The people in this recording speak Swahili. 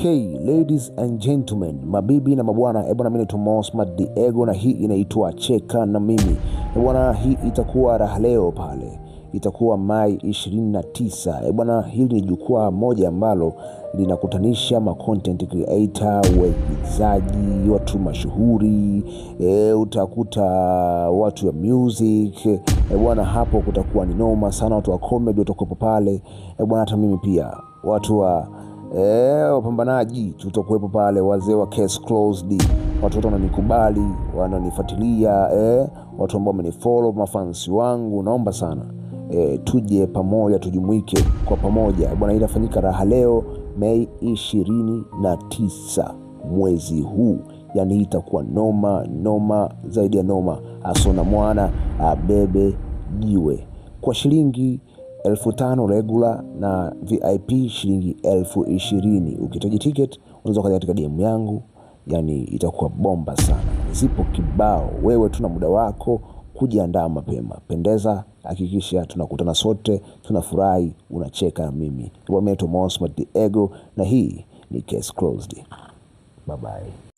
Okay, ladies and gentlemen, mabibi na mabwana, bwana mimi ni Mosmat Diego na hii inaitwa Cheka na Mimi. Bwana, hii itakuwa raha leo pale. Itakuwa Mai 29. Bwana, hili ni jukwaa moja ambalo linakutanisha ma content creator, waigizaji, watu mashuhuri, utakuta watu ya music. Bwana, hapo kutakuwa ni noma sana, watu wa comedy watakuwa pale. Bwana, hata mimi pia watu wa wapambanaji tutakuwepo pale, wazee wa case closed, watu wananikubali, wananifuatilia, watu ambao wamenifollow, mafans wangu, naomba sana tuje pamoja, tujumuike kwa pamoja. Bwana, inafanyika raha leo Mei 29 mwezi huu. Yani itakuwa noma zaidi ya noma. Asona mwana abebe jiwe kwa shilingi 1500 regular na VIP shilingi 20,000. Ukitaji ticket unaweza kuja katika DM yangu. Yani itakuwa bomba sana. Zipo kibao. Wewe tuna muda wako kujiandaa mapema. Pendeza, hakikisha tunakutana sote, tunafurahi, unacheka na mimi. Mimi ni Mosmat Diego na hii ni Case Closed. Bye bye.